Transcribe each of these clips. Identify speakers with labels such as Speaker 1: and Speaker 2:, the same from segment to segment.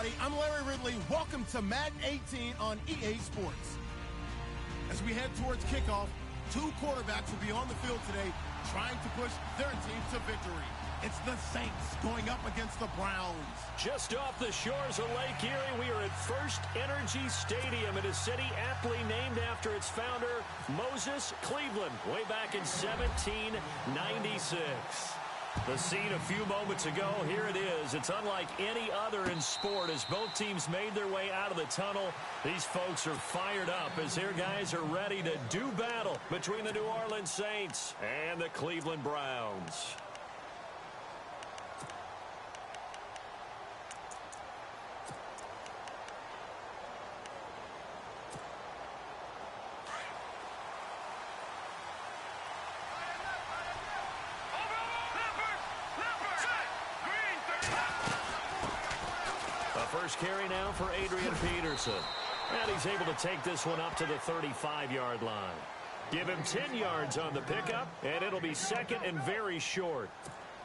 Speaker 1: everybody. I'm Larry Ridley. Welcome to Madden 18 on EA Sports. As we head towards kickoff, two quarterbacks will be on the field today trying to push their team to victory. It's the Saints going up against the Browns.
Speaker 2: Just off the shores of Lake Erie, we are at First Energy Stadium in a city aptly named after its founder, Moses Cleveland, way back in 1796. The scene a few moments ago, here it is. It's unlike any other in sport as both teams made their way out of the tunnel. These folks are fired up as their guys are ready to do battle between the New Orleans Saints and the Cleveland Browns. First carry now for Adrian Peterson. And he's able to take this one up to the 35-yard line. Give him 10 yards on the pickup, and it'll be second and very short.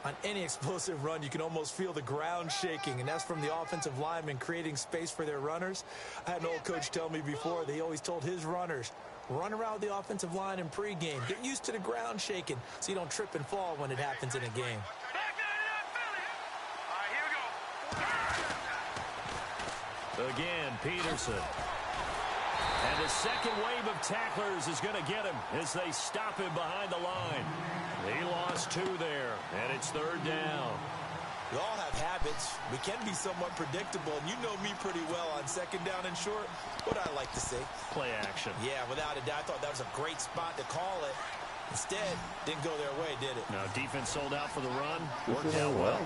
Speaker 3: On any explosive run, you can almost feel the ground shaking, and that's from the offensive linemen creating space for their runners. I had an old coach tell me before, they always told his runners, run around the offensive line in pregame. Get used to the ground shaking so you don't trip and fall when it happens in a game.
Speaker 2: Again, Peterson. And the second wave of tacklers is going to get him as they stop him behind the line. He lost two there, and it's third down.
Speaker 3: We all have habits. We can be somewhat predictable, and you know me pretty well on second down and short. What I like to say?
Speaker 2: Play action.
Speaker 3: Yeah, without a doubt. I thought that was a great spot to call it. Instead, didn't go their way, did it?
Speaker 2: No, defense sold out for the run. Worked out well.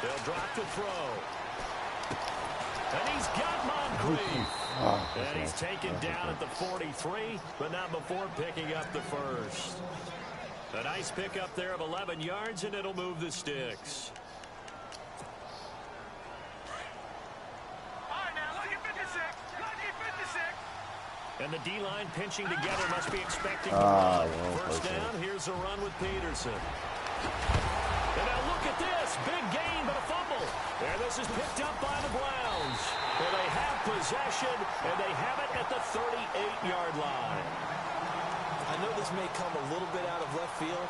Speaker 2: They'll drop the throw. And he's got Moncrief. And he's taken down at the 43, but not before picking up the first. A nice pickup there of 11 yards, and it'll move the sticks. And the D-line pinching together must be expecting the run. First down, here's a run with Peterson. And now look at this. Big gain, but a fumble. And this is picked up by the Browns. Well, they have possession, and they have it at the 38-yard line.
Speaker 3: I know this may come a little bit out of left field,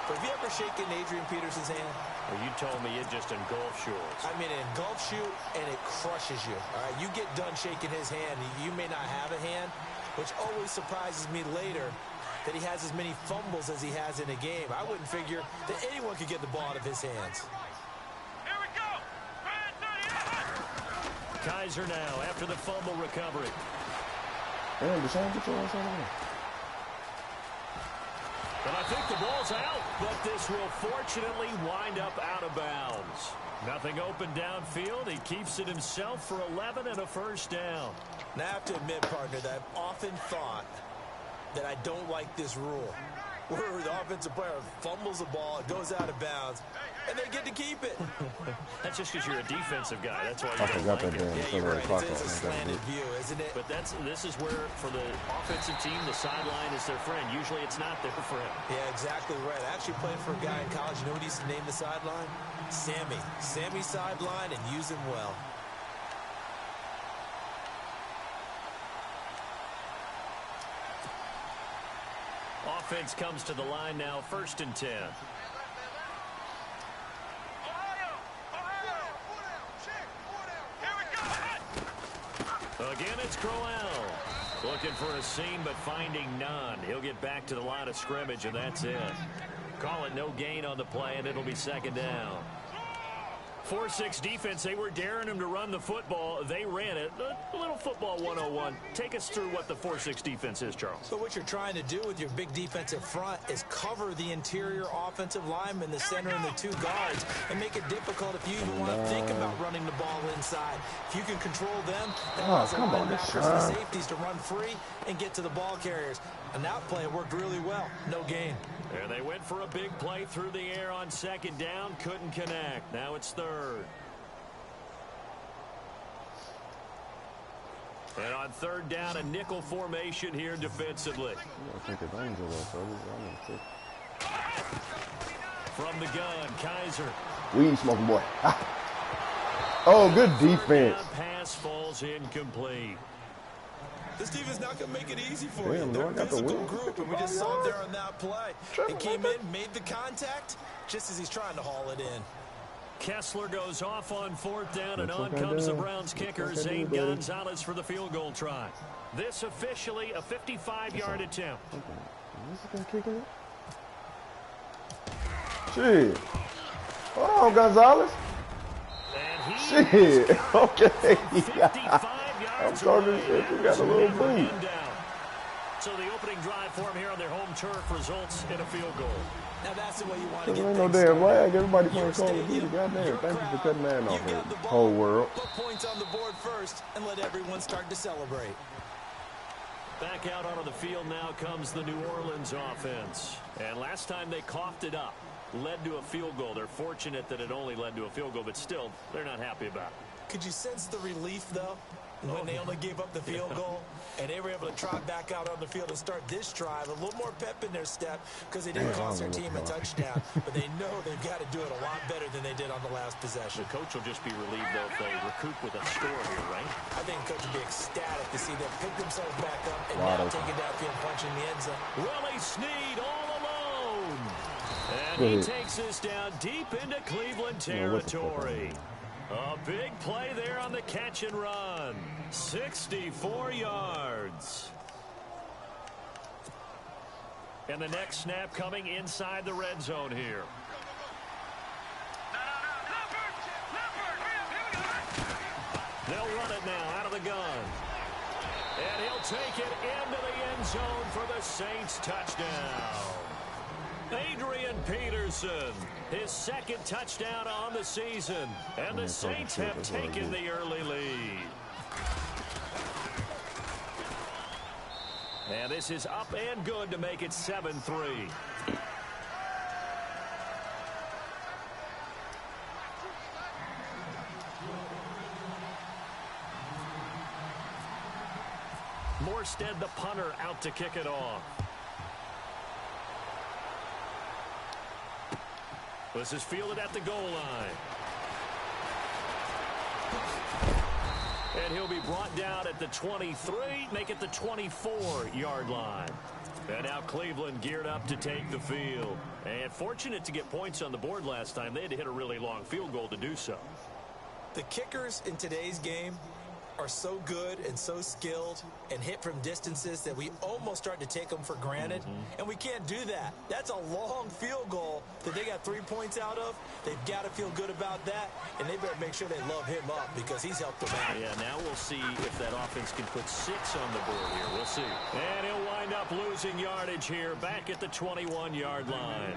Speaker 3: but have you ever shaken Adrian Peterson's hand?
Speaker 2: Well, you told me it just engulfs yours.
Speaker 3: I mean, it engulfs you, and it crushes you. All right, you get done shaking his hand, you may not have a hand, which always surprises me later that he has as many fumbles as he has in a game. I wouldn't figure that anyone could get the ball out of his hands.
Speaker 4: Here we go.
Speaker 2: Kaiser now after the fumble recovery. But I think the ball's out, but this will fortunately wind up out of bounds. Nothing open downfield. He keeps it himself for 11 and a first down.
Speaker 3: Now, I have to admit, partner, that I've often thought that I don't like this rule, where the offensive player fumbles the ball, it goes out of bounds, and they get to keep it.
Speaker 2: That's just because you're a defensive guy. That's why you don't like it.
Speaker 3: Yeah, you're right. It's a slanted view, isn't it?
Speaker 2: But this is where, for the offensive team, the sideline is their friend. Usually it's not their friend.
Speaker 3: Yeah, exactly right. I actually played for a guy in college. You know what he used to name the sideline? Sammy. Sammy sideline, and use him well.
Speaker 2: Offense comes to the line now, 1st and 10. Again, it's Crowell. Looking for a seam, but finding none. He'll get back to the line of scrimmage, and that's it. Call it no gain on the play, and it'll be second down. 4-6 defense, they were daring him to run the football. They ran it. A little football 101. Take us through what the 4-6 defense is, Charles.
Speaker 3: So what you're trying to do with your big defensive front is cover the interior offensive lineman, the center, and the two guards, and make it difficult if you even want to think about running the ball inside. If you can control them, that allows the linebackers and the safeties to run free and get to the ball carriers. And that play worked really well. No gain.
Speaker 2: And they went for a big play through the air on second down. Couldn't connect. Now it's third. And on third down, a nickel formation here From the gun, Kaiser.
Speaker 5: Weed smoking boy. Oh, good defense.
Speaker 2: Pass falls incomplete.
Speaker 3: This defense not going to make it easy for you.
Speaker 5: Damn,
Speaker 3: They're
Speaker 5: I
Speaker 3: a
Speaker 5: got the
Speaker 3: physical
Speaker 5: win.
Speaker 3: group, and we just saw it there on that play. He came in, made the contact, just as he's trying to haul it in.
Speaker 2: Kessler goes off on 4th down, and on comes the Browns kicker, Zane Gonzalez, for the field goal try. This officially a 55-yard attempt.
Speaker 5: Shit. Hold on, Gonzalez. Shit. Okay. I'm talking shit. You got a little boot.
Speaker 2: So the opening drive for him here on their home turf results in a field goal.
Speaker 3: Now that's the way you want to get
Speaker 5: ain't no damn flag. Everybody playing Call of Duty. Goddamn. Thank you for cutting that off the whole world.
Speaker 3: Put points on the board first and let everyone start to celebrate.
Speaker 2: Back out onto the field now comes the New Orleans offense. And last time they coughed it up, led to a field goal. They're fortunate that it only led to a field goal, but still, they're not happy about it.
Speaker 3: Could you sense the relief, though, when they only gave up the field goal and they were able to trot back out on the field and start this drive, a little more pep in their step because they didn't cost their team a touchdown, but they know they've got to do it a lot better than they did on the last possession.
Speaker 2: The coach will just be relieved, though, if they recoup with a score here, right?
Speaker 3: I think the coach will be ecstatic to see them pick themselves back up and now take it downfield, punching the end zone.
Speaker 2: Willie Snead all alone. And he takes us down deep into Cleveland territory. A big play there on the catch and run. 64 yards. And the next snap coming inside the red zone here. They'll run it now out of the gun. And he'll take it into the end zone for the Saints touchdown. Adrian Peterson, his second touchdown on the season, and the Saints have taken the early lead. And this is up and good to make it 7-3. Morstead, the punter, out to kick it off. This is fielded at the goal line. And he'll be brought down at the 23, make it the 24-yard line. And now Cleveland geared up to take the field. And fortunate to get points on the board last time. They had to hit a really long field goal to do so.
Speaker 3: The kickers in today's game are so good and so skilled and hit from distances that we almost start to take them for granted. And we can't do that. That's a long field goal that they got 3 points out of. They've got to feel good about that, and they better make sure they love him up because he's helped them out.
Speaker 2: Yeah, now we'll see if that offense can put 6 on the board here. We'll see. And he'll wind up losing yardage here back at the 21-yard line.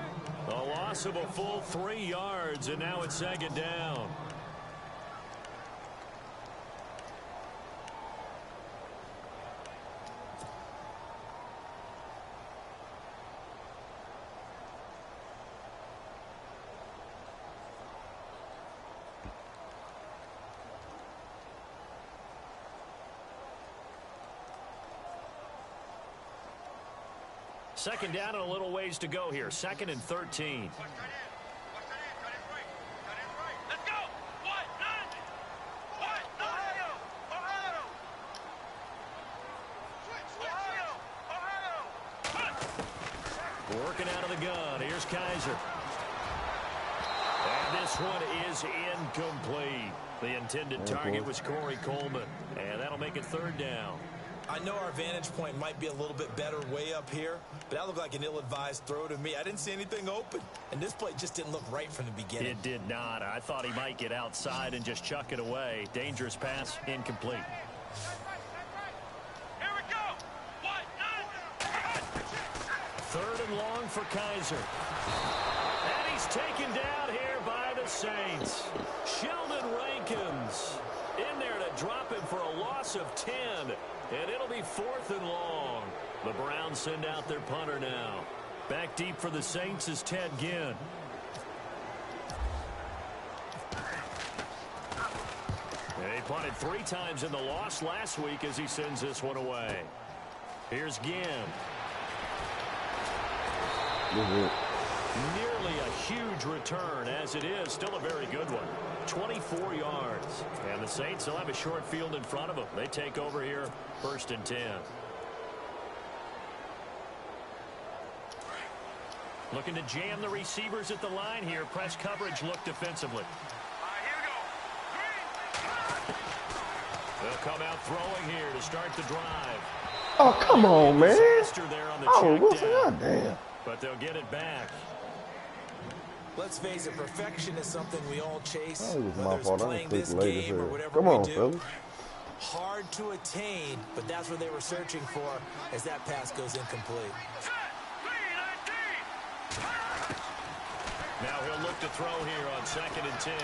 Speaker 2: A loss of a full 3 yards, and now it's second down. Second down and a little ways to go here. 2nd and 13.
Speaker 4: Let's go. What? Ohio.
Speaker 2: Working out of the gun. Here's Kaiser. And this one is incomplete. The intended target was Corey Coleman. And that'll make it 3rd down.
Speaker 3: I know our vantage point might be a little bit better way up here, but that looked like an ill-advised throw to me. I didn't see anything open, and this play just didn't look right from the beginning.
Speaker 2: It did not. I thought he might get outside and just chuck it away. Dangerous pass, incomplete.
Speaker 4: Here we go. What?
Speaker 2: 3rd and long for Kaiser. And he's taken down here by the Saints. Sheldon Rankins in there to drop him for a loss of 10. And it'll be 4th and long. The Browns send out their punter now. Back deep for the Saints is Ted Ginn. He punted 3 times in the loss last week as he sends this one away. Here's Ginn. Nearly nearly a huge return. As it is, still a very good one. 24 yards. And the Saints will have a short field in front of them. They take over here, 1st and 10. Looking to jam the receivers at the line here. Press coverage look defensively.
Speaker 4: Here we go.
Speaker 2: They'll come out throwing here to start the drive.
Speaker 5: Oh, come on, man.
Speaker 2: Disaster there on the
Speaker 5: Oh,
Speaker 2: check
Speaker 5: Wilson,
Speaker 2: down.
Speaker 5: goddamn.
Speaker 2: But they'll get it back.
Speaker 3: Let's face it, perfection is something we all chase,
Speaker 5: That was my
Speaker 3: whether it's
Speaker 5: fault. I
Speaker 3: playing
Speaker 5: was
Speaker 3: this
Speaker 5: sleeping late as
Speaker 3: game or
Speaker 5: hell.
Speaker 3: whatever
Speaker 5: Come
Speaker 3: we
Speaker 5: on,
Speaker 3: do.
Speaker 5: fellas.
Speaker 3: Hard to attain, but that's what they were searching for as that pass goes incomplete.
Speaker 2: Now he'll look to throw here on 2nd and 10.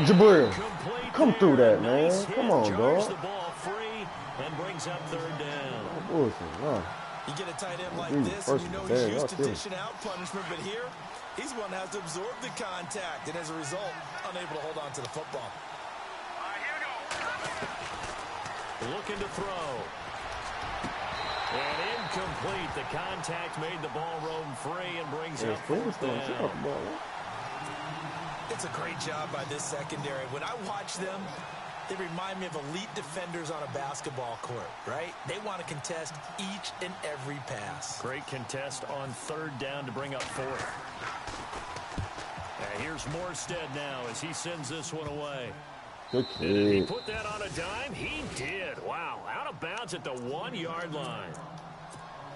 Speaker 5: Jabril,
Speaker 2: Complete
Speaker 5: come
Speaker 2: there.
Speaker 5: through that, man.
Speaker 2: Nice
Speaker 5: Come
Speaker 2: hit.
Speaker 5: on,
Speaker 2: Charges
Speaker 5: dog.
Speaker 2: the ball free and brings up 3rd down.
Speaker 5: Wilson, run.
Speaker 3: You get a tight end like
Speaker 5: Dude,
Speaker 3: this, and you
Speaker 5: first
Speaker 3: know
Speaker 5: and
Speaker 3: he's
Speaker 5: 10,
Speaker 3: used
Speaker 5: y'all
Speaker 3: to
Speaker 5: killing.
Speaker 3: dishing out punishment, but here, he's the one that has to absorb the contact, and as a result, unable to hold on to the football.
Speaker 2: Looking to throw. And incomplete. The contact made the ball roam free and brings
Speaker 5: Yeah,
Speaker 2: up 4th down.
Speaker 3: It's a great job by this secondary. When I watch them, they remind me of elite defenders on a basketball court, right? They want to contest each and every pass.
Speaker 2: Great contest on 3rd down to bring up 4th. And here's Morstead now as he sends this one away.
Speaker 5: Good
Speaker 2: Did he
Speaker 5: kid.
Speaker 2: put that on a dime? He did. Wow. Out of bounds at the 1-yard line.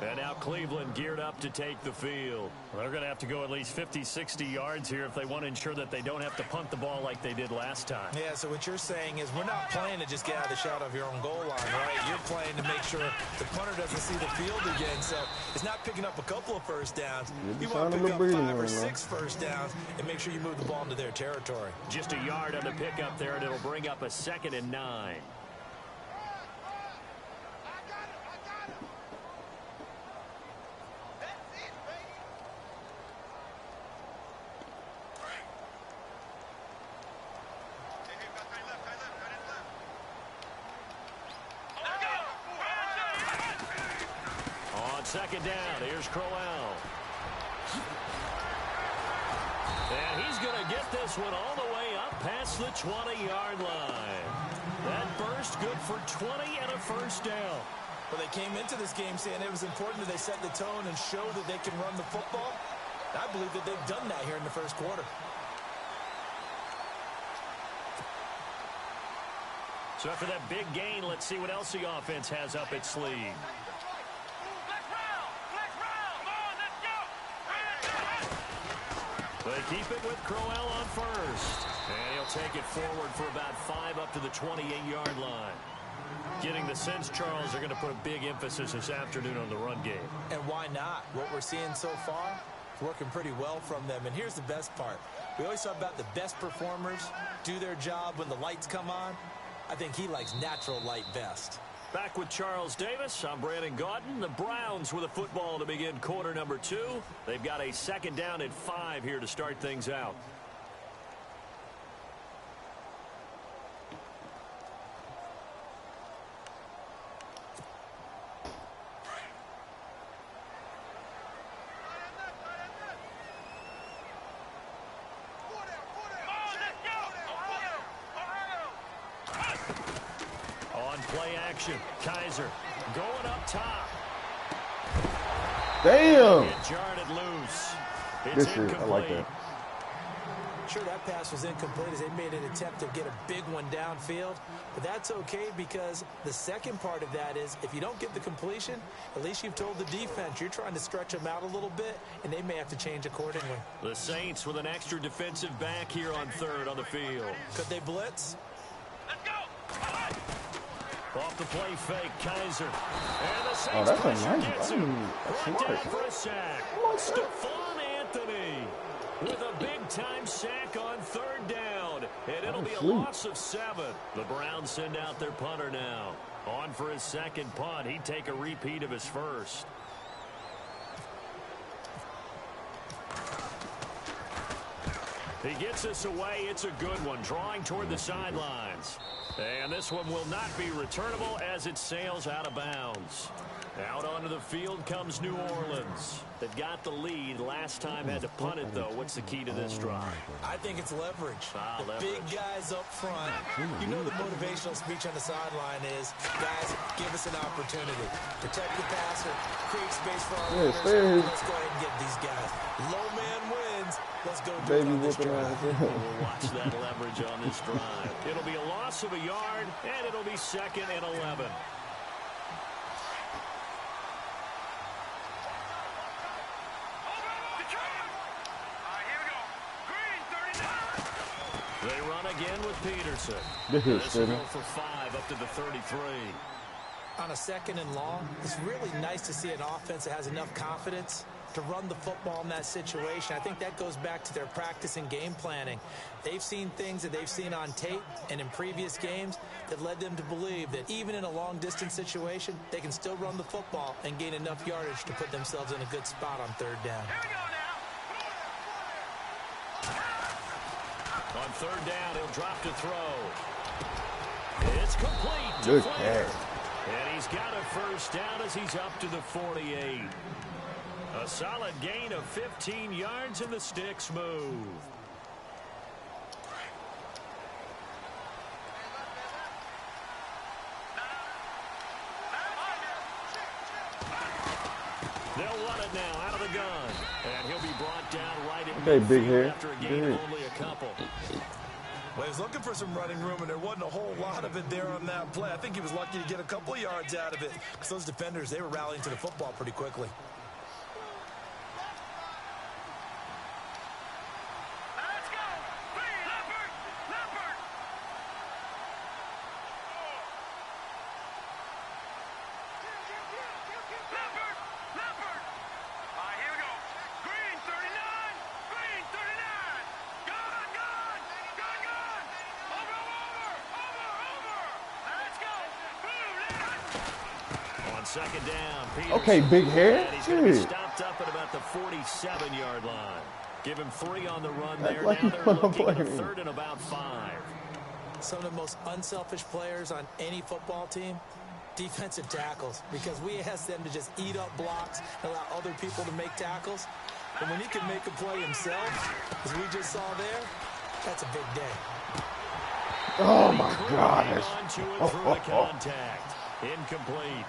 Speaker 2: And now Cleveland geared up to take the field. Well, they're going to have to go at least 50, 60 yards here if they want to ensure that they don't have to punt the ball like they did last time.
Speaker 3: Yeah, so what you're saying is we're not playing to just get out of the shot of your own goal line, right? You're playing to make sure the punter doesn't see the field again. So it's not picking up a couple of first downs. You want to pick up 5 or 6 first downs and make sure you move the ball into their territory.
Speaker 2: Just a yard on the pickup there, and it'll bring up a 2nd and 9. On 2nd down, here's Crowell. And he's going to get this one all the way up past the 20-yard line. That burst good for 20 and a 1st down.
Speaker 3: Well, they came into this game saying it was important that they set the tone and show that they can run the football. I believe that they've done that here in the 1st quarter.
Speaker 2: So after that big gain, let's see what else the offense has up its sleeve. They keep it with Crowell on 1st. And he'll take it forward for about 5 up to the 28-yard line. Getting the sense, Charles, they're going to put a big emphasis this afternoon on the run game.
Speaker 3: And why not? What we're seeing so far is working pretty well from them. And here's the best part. We always talk about the best performers do their job when the lights come on. I think he likes natural light best.
Speaker 2: Back with Charles Davis, I'm Brandon Gaudin. The Browns with a football to begin quarter number 2. They've got a 2nd down and 5 here to start things out. Play action. Kaiser going up top.
Speaker 5: Damn.
Speaker 2: And jarred it loose. It's
Speaker 5: This shit,
Speaker 2: incomplete.
Speaker 5: I like that.
Speaker 3: Sure, that pass was incomplete as they made an attempt to get a big one downfield. But that's okay because the second part of that is if you don't get the completion, at least you've told the defense you're trying to stretch them out a little bit, and they may have to change accordingly.
Speaker 2: The Saints with an extra defensive back here on 3rd on the field.
Speaker 3: Could they blitz?
Speaker 4: Let's go.
Speaker 2: Off the play fake, Kaiser. And the
Speaker 5: Oh,
Speaker 2: Saints
Speaker 5: that's a
Speaker 2: pressure
Speaker 5: nice
Speaker 2: gets
Speaker 5: one.
Speaker 2: him.
Speaker 5: That's
Speaker 2: Brought down
Speaker 5: smart.
Speaker 2: for a sack. Stephon Anthony with a big-time sack on 3rd down. And it'll be a loss of 7. The Browns send out their punter now. On for his 2nd punt. He'd take a repeat of his 1st. He gets us away. It's a good one. Drawing toward the sidelines. And this one will not be returnable as it sails out of bounds. Out onto the field comes New Orleans. They've got the lead. Last time had to punt it, though. What's the key to this drive?
Speaker 3: I think it's leverage.
Speaker 2: Leverage.
Speaker 3: Big guys up front. You know the motivational speech on the sideline is, guys, give us an opportunity. Protect the passer. Create space for our runners. Let's go ahead and get these guys. Low man wins. Let's go do it on this drive.
Speaker 2: We'll watch that leverage on this drive. It'll be a loss of a yard, and it'll be 2nd and 11. They run again with Peterson. This will go for 5 up to the 33.
Speaker 3: On a 2nd and long, it's really nice to see an offense that has enough confidence to run the football in that situation. I think that goes back to their practice and game planning. They've seen things that they've seen on tape and in previous games that led them to believe that even in a long-distance situation, they can still run the football and gain enough yardage to put themselves in a good spot on 3rd down.
Speaker 2: On 3rd down, he'll drop to throw. It's complete.
Speaker 5: Good catch.
Speaker 2: And he's got a 1st down as he's up to the 48. A solid gain of 15 yards and the sticks move. They'll run it now out of the gun. And he'll be brought down right in
Speaker 5: big hair.
Speaker 2: After a gain of only a couple.
Speaker 3: Well, he was looking for some running room, and there wasn't a whole lot of it there on that play. I think he was lucky to get a couple of yards out of it because those defenders, they were rallying to the football pretty quickly.
Speaker 4: Let's go! Leopard! Leopard! Leopard! Leopard! All right, here we go. Green 39! Green 39! Gone! Gone! Gone! Gone! Over! Over! Let's go! Blue!
Speaker 2: On 2nd down, Peterson.
Speaker 5: Okay, big hair.
Speaker 2: And he's going to be stopped up at about the 47-yard line. Give him 3 on the run there.
Speaker 5: Like
Speaker 2: now they're looking at a
Speaker 5: me.
Speaker 2: 3rd and about 5.
Speaker 3: Some of the most unselfish players on any football team, defensive tackles, because we ask them to just eat up blocks and allow other people to make tackles. But when he can make a play himself, as we just saw there, that's a big day.
Speaker 5: Oh my gosh.
Speaker 2: Onto it through the contact. Incomplete.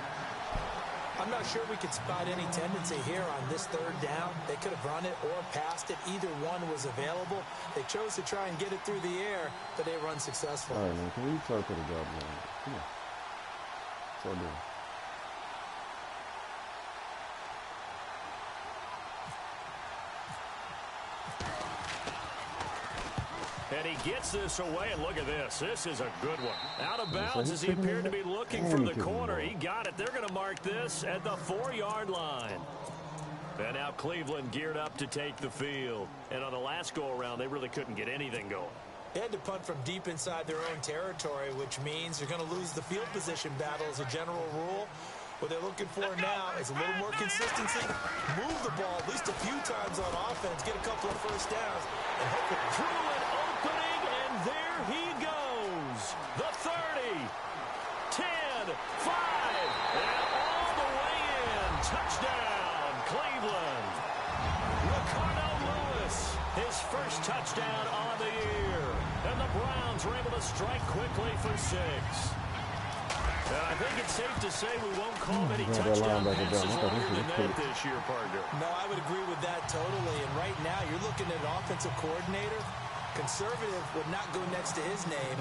Speaker 3: I'm not sure we could spot any tendency here on this 3rd down. They could have run it or passed it. Either one was available. They chose to try and get it through the air, but they run successful.
Speaker 5: All right, man. Can we talk to the job now? Come on. So do.
Speaker 2: And he gets this away, and look at this. This is a good one. Out of bounds as he appeared to be looking for the corner. He got it. They're going to mark this at the 4-yard line. And now Cleveland geared up to take the field. And on the last go-around, they really couldn't get anything going.
Speaker 3: They had to punt from deep inside their own territory, which means they're going to lose the field position battle as a general rule. What they're looking for now is a little more consistency, move the ball at least a few times on offense, get a couple of 1st downs, and hopefully
Speaker 2: through an opening, and there he goes. The 30, 10, 5, and all the way in. Touchdown, Cleveland. Ricardo Lewis, his 1st touchdown on the year. And the Browns were able to strike quickly for 6. And I think it's safe to say we won't call many touchdown passes longer than that this year, partner.
Speaker 3: No, I would agree with that totally. And right now, you're looking at an offensive coordinator. Conservative would not go next to his name.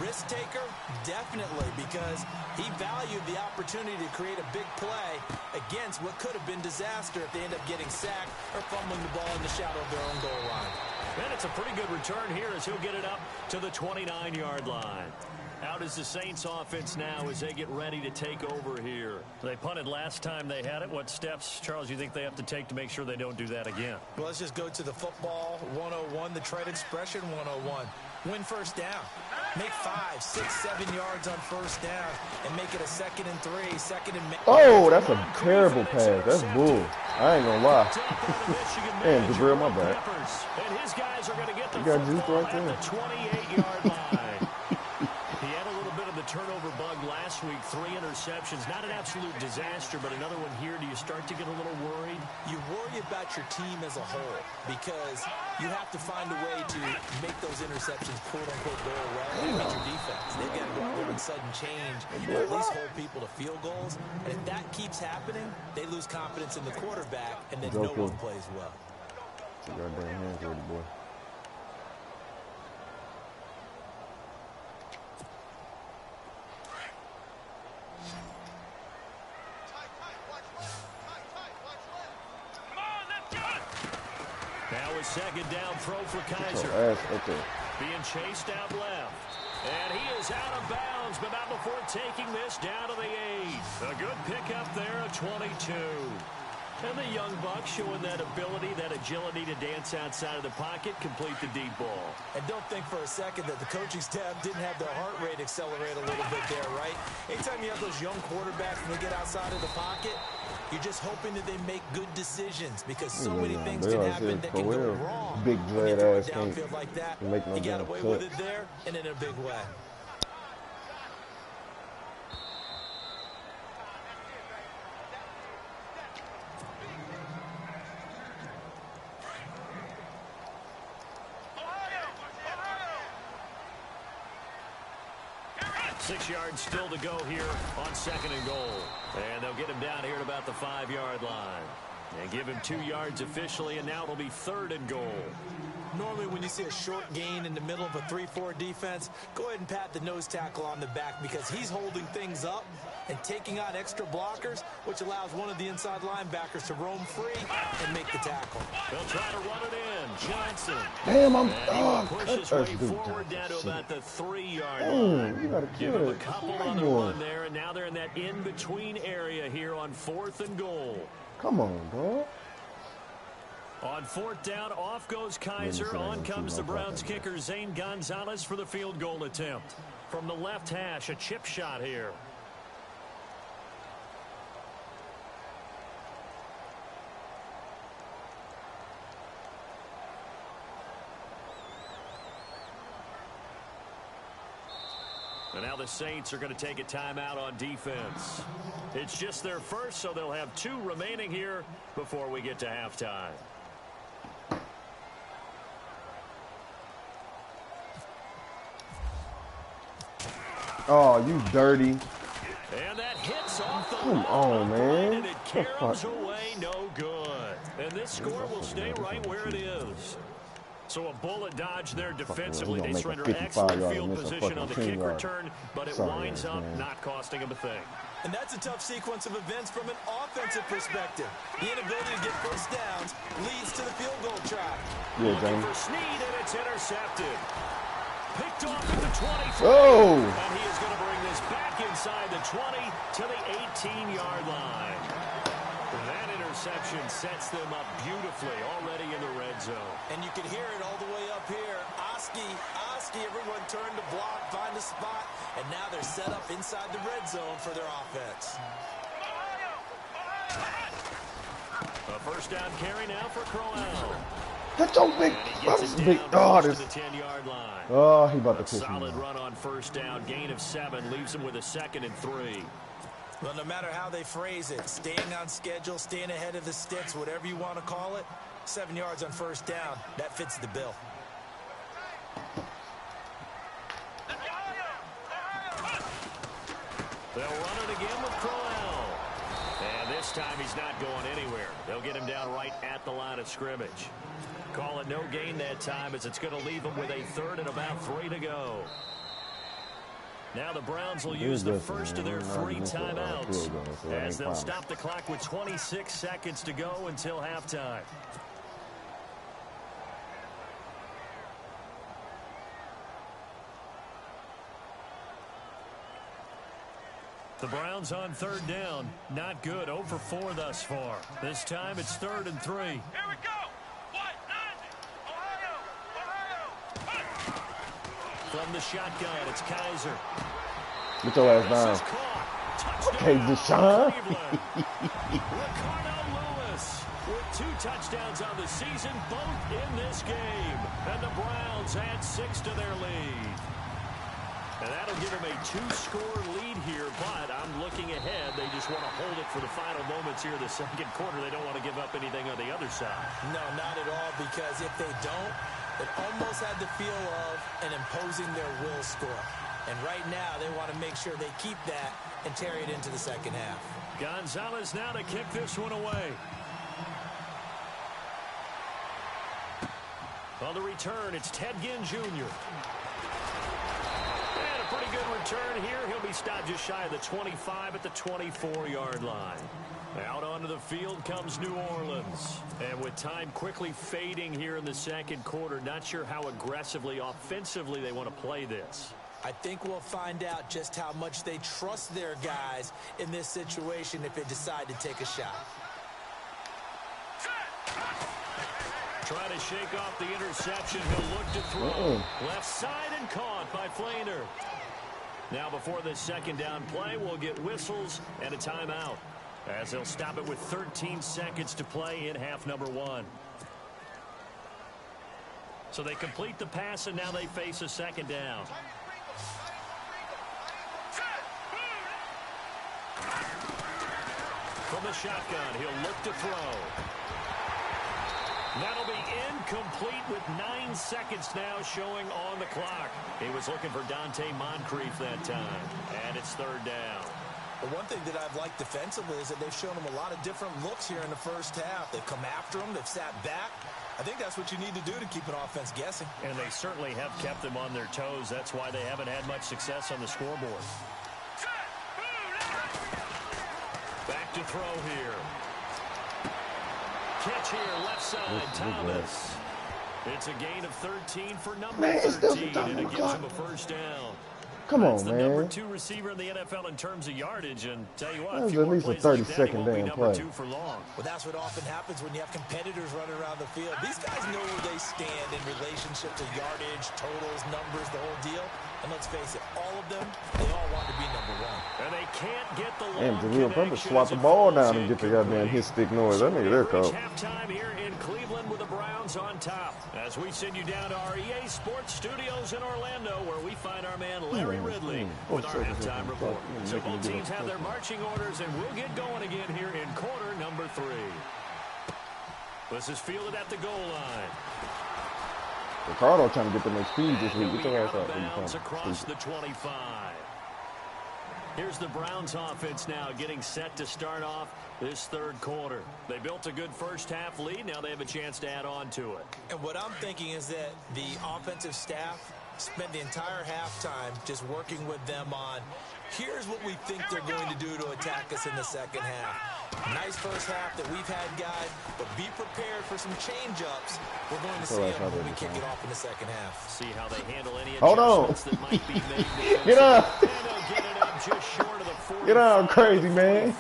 Speaker 3: Risk taker, definitely, because he valued the opportunity to create a big play against what could have been disaster if they end up getting sacked or fumbling the ball in the shadow of their own goal line.
Speaker 2: And it's a pretty good return here as he'll get it up to the 29-yard line. Out is the Saints offense now as they get ready to take over here. They punted last time they had it. What steps, Charles, you think they have to take to make sure they don't do that again?
Speaker 3: Well, let's just go to the football 101, the trade expression 101. Win 1st down. Make 5, 6, 7 yards on 1st down and make it a 2nd and 3, 2nd and...
Speaker 5: Oh, that's a terrible pass. That's bull. I ain't gonna lie. Man, Jabril, my bad.
Speaker 2: And his guys are going to get the
Speaker 5: you got juice right
Speaker 2: at
Speaker 5: there.
Speaker 2: the 28-yard line. He had a little last week, 3 interceptions. Not an absolute disaster, but another one here. Do you start to get a little worried?
Speaker 3: You worry about your team as a whole because you have to find a way to make those interceptions, quote-unquote, go away against your defense. They've got to go through and sudden change and at least hold people to field goals. And if that keeps happening, they lose confidence in the quarterback, and then no one plays well.
Speaker 5: Take our damn hands ready, boy.
Speaker 2: Now a second down throw for Kaiser.
Speaker 5: Okay.
Speaker 2: Being chased out left. And he is out of bounds, but not before taking this down to the 8. A good pickup there, a 22. And the young buck showing that ability, that agility to dance outside of the pocket, complete the deep ball.
Speaker 3: And don't think for a second that the coaching staff didn't have their heart rate accelerate a little bit there, right? Anytime you have those young quarterbacks and they get outside of the pocket, you're just hoping that they make good decisions because so many things can happen that can go wrong.
Speaker 5: Big
Speaker 3: when you throw it
Speaker 5: dread ass
Speaker 3: downfield like that.
Speaker 5: no
Speaker 3: He got away
Speaker 5: cut.
Speaker 3: with it there and in a big way.
Speaker 4: Ohio!
Speaker 2: 6 yards still to go here on 2nd and goal. And they'll get him down here at about the 5-yard line. And give him 2 yards officially, and now it'll be 3rd and goal.
Speaker 3: Normally when you see a short gain in the middle of a 3-4 defense, go ahead and pat the nose tackle on the back because he's holding things up and taking out extra blockers, which allows one of the inside linebackers to roam free and make the tackle.
Speaker 2: They'll try to run it in. Johnson.
Speaker 5: Damn, I'm
Speaker 2: Push his way forward down to about the 3-yard line.
Speaker 5: You gotta
Speaker 2: Give
Speaker 5: kill
Speaker 2: him a
Speaker 5: it.
Speaker 2: couple on the run there, and now they're in that in-between area here on 4th and goal.
Speaker 5: Come on, bro.
Speaker 2: On 4th down, off goes Kaiser. On comes the Browns kicker, Zane Gonzalez, for the field goal attempt. From the left hash, a chip shot here. And now the Saints are going to take a timeout on defense. It's just their first, so they'll have 2 remaining here before we get to halftime.
Speaker 5: Oh, you dirty.
Speaker 2: And that hits off the
Speaker 5: Come on, man.
Speaker 2: and it caroms away, no good. And this score will stay right where it is. So a bullet dodge there defensively. They surrender excellent field position on the kick return, but it winds up not costing them a thing.
Speaker 3: And that's a tough sequence of events from an offensive perspective. The inability to get first downs leads to the field goal try.
Speaker 2: Looking for Snead, and it's intercepted. Picked off at the 23.
Speaker 5: Oh!
Speaker 2: And he is going to bring this back inside the 20 to the 18-yard line. That interception sets them up beautifully already in the red zone.
Speaker 3: And you can hear it all the way up here. Oski, everyone turned to block, find a spot, and now they're set up inside the red zone for their offense.
Speaker 2: A first down carry now for Crowell.
Speaker 5: That's so big. That's big. Oh, this.
Speaker 2: The 10-yard line.
Speaker 5: Oh, he about to push me.
Speaker 2: Solid run on first down. Gain of 7 leaves him with a 2nd and 3.
Speaker 3: Well, no matter how they phrase it, staying on schedule, staying ahead of the sticks, whatever you want to call it, 7 yards on first down, that fits the bill.
Speaker 2: They'll run it again with Crowell. And this time he's not going anywhere. They'll get him down right at the line of scrimmage. Call it no gain that time as it's going to leave him with a 3rd and about 3 to go. Now the Browns will use the first of their 3 timeouts as they'll stop the clock with 26 seconds to go until halftime. The Browns on 3rd down. Not good. 0 for 4 thus far. This time it's 3rd and 3.
Speaker 4: Here we go. Ohio.
Speaker 2: From the shotgun, it's Kaiser.
Speaker 5: Get your ass down. Okay, Deshaun.
Speaker 2: Ricardo Lewis with 2 touchdowns on the season, both in this game. And the Browns add 6 to their lead. And that'll give them a 2-score lead here, but I'm looking ahead. They just want to hold it for the final moments here of the second quarter. They don't want to give up anything on the other side.
Speaker 3: No, not at all, because if they don't, it almost had the feel of an imposing their will score. And right now, they want to make sure they keep that and carry it into the second half.
Speaker 2: Gonzalez now to kick this one away. On the return, it's Ted Ginn Jr. And a pretty good return here. He'll be stopped just shy of the 25 at the 24-yard line. Out onto the field comes New Orleans. And with time quickly fading here in the second quarter, not sure how aggressively, offensively they want to play this.
Speaker 3: I think we'll find out just how much they trust their guys in this situation if they decide to take a shot.
Speaker 2: Trying to shake off the interception. He'll look to throw. Left side and caught by Flainer. Now before this second down play, we'll get whistles and a timeout, as they'll stop it with 13 seconds to play in half number 1. So they complete the pass, and now they face a second down. From the shotgun, he'll look to throw. That'll be incomplete with 9 seconds now showing on the clock. He was looking for Dante Moncrief that time, and it's third down.
Speaker 3: But one thing that I've liked defensively is that they've shown him a lot of different looks here in the first half. They've come after him. They've sat back. I think that's what you need to do to keep an offense guessing.
Speaker 2: And they certainly have kept them on their toes. That's why they haven't had much success on the scoreboard. Back to throw here. Catch here, left side, Thomas. It's a gain of 13 for number 13, and it gives him a first down.
Speaker 5: Come on,
Speaker 2: That's the
Speaker 5: man.
Speaker 2: number 2 receiver in the NFL in terms of yardage, and tell you what,
Speaker 5: That was at least a 30-second damn play.
Speaker 2: For long.
Speaker 3: Well, that's what often happens when you have competitors running around the field. These guys know where they stand in relationship to yardage, totals, numbers, the whole deal. And let's face it, all of them, they all want to be number 1.
Speaker 2: And they can't get the
Speaker 5: Damn, Jaleel Peppers swat the ball down and get the goddamn hit stick noise. That nigga there, coach.
Speaker 2: Halftime here in Cleveland with the Browns on top. As we send you down to our EA Sports Studios in Orlando, where we find our man Larry Ridley with our halftime report. So both teams have their marching orders, and we'll get going again here in quarter number 3. This is fielded at the goal line.
Speaker 5: Ricardo trying to get them XP this week. Get your ass out.
Speaker 2: Bounds across the 25. Here's the Browns offense now getting set to start off this third quarter. They built a good first half lead. Now they have a chance to add on to it.
Speaker 3: And what I'm thinking is that the offensive staff spent the entire halftime just working with them on, here's what we think they're going to do to attack us in the second half. Nice first half that we've had, guys, but be prepared for some change-ups. We're going to see them when we kick it off in the second half.
Speaker 2: See how they handle any
Speaker 5: Hold on.
Speaker 2: adjustments that might be made.
Speaker 5: Get up.
Speaker 2: And they'll get it up just short of the 44.
Speaker 5: Get out, crazy man.